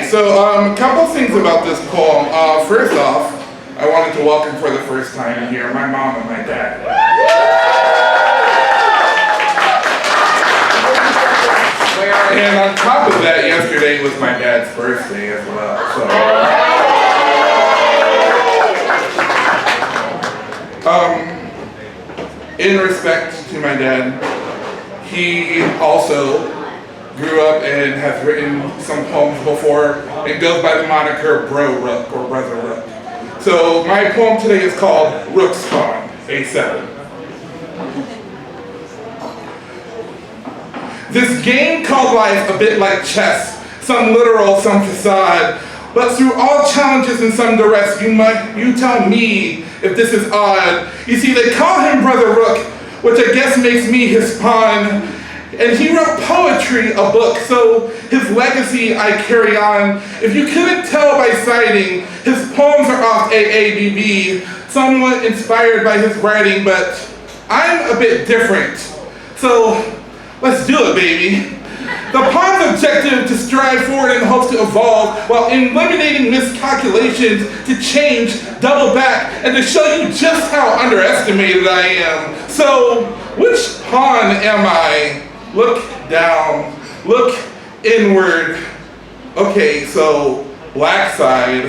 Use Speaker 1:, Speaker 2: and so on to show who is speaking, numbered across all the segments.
Speaker 1: Okay, so a couple things about this poem. First off, I wanted to welcome for the first time here my mom and my dad. And on top of that, yesterday was my dad's birthday as well. So, in respect to my dad, he also grew up and has written some poems before and goes by the moniker Bro Rook or Brother Rook. So my poem today is called Rook Spawn, A7. This game called life a bit like chess, some literal, some facade, but through all challenges and some duress, you tell me if this is odd. You see, they call him Brother Rook, which I guess makes me his pawn. And he wrote poetry, a book, so his legacy I carry on. If you couldn't tell by citing, his poems are off AABB, somewhat inspired by his writing, but I'm a bit different. So let's do it, baby. The pawn's objective to strive forward in hopes to evolve while eliminating miscalculations to change, double back, and to show you just how underestimated I am. So, which pawn am I? Look down, look inward. Okay, so black side,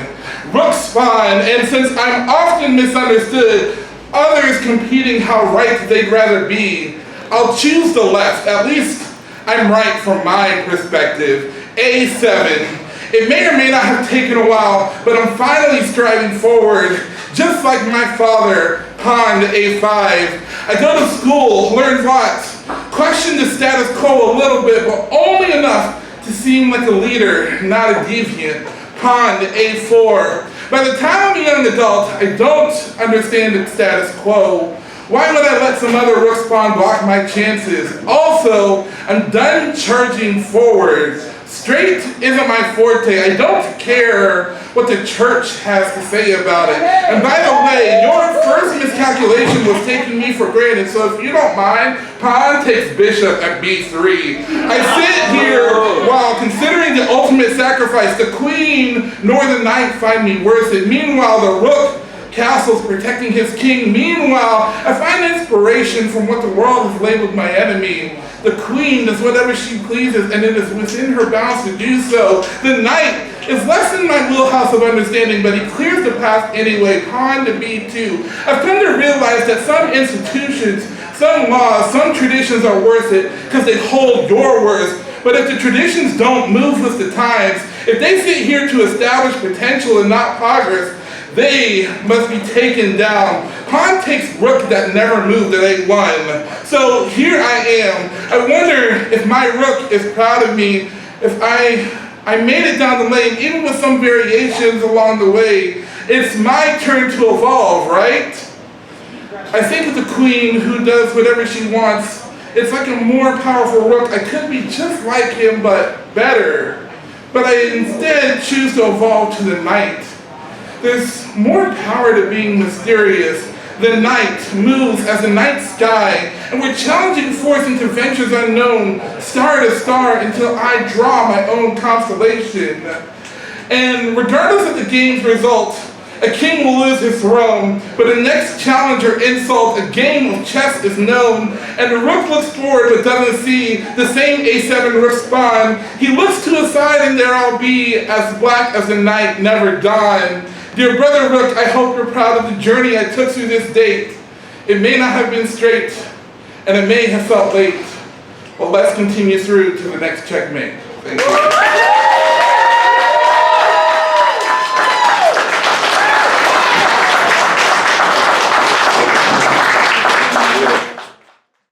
Speaker 1: rook spawn, and since I'm often misunderstood, others competing how right they'd rather be, I'll choose the left. At least I'm right from my perspective. A7. It may or may not have taken a while, but I'm finally striving forward, just like my father, pawned A5. I go to school, learn lots, question the status quo a little bit, but only enough to seem like a leader, not a deviant, pawned A4. By the time I'm a young adult, I don't understand the status quo. Why would I let some other rook spawn block my chances? Also, I'm done charging forward. Straight isn't my forte. I don't care what the church has to say about it. And by the way, your first miscalculation was taking me for granted, so if you don't mind, pawn takes bishop at B3. I sit here while considering the ultimate sacrifice. The queen nor the knight find me worth it. Meanwhile, the rook castles protecting his king. Meanwhile, I find inspiration from what the world has labeled my enemy. The queen does whatever she pleases, and it is within her bounds to do so. The knight is less in my wheelhouse of understanding, but he clears the path anyway, pawn to B2. I've come to realize that some institutions, some laws, some traditions are worth it because they hold your worth. But if the traditions don't move with the times, if they sit here to establish potential and not progress, they must be taken down. Pawn takes rook that never moved at A1. So here I am. I wonder if my rook is proud of me, if I made it down the lane, even with some variations along the way. It's my turn to evolve, right? I think of the queen who does whatever she wants. It's like a more powerful rook. I could be just like him, but better. But I instead choose to evolve to the knight. There's more power to being mysterious. The night moves as a night sky, and we're challenging forth into ventures unknown, star to star, until I draw my own constellation. And regardless of the game's result, a king will lose his throne, but the next challenger insult, a game of chess is known, and the rook looks forward but doesn't see the same A7 rook spawn. He looks to the side and there I'll be, as black as the night never dawned. Dear Brother Rook, I hope you're proud of the journey I took through this date. It may not have been straight, and it may have felt late, but let's continue through to the next checkmate. Thank you.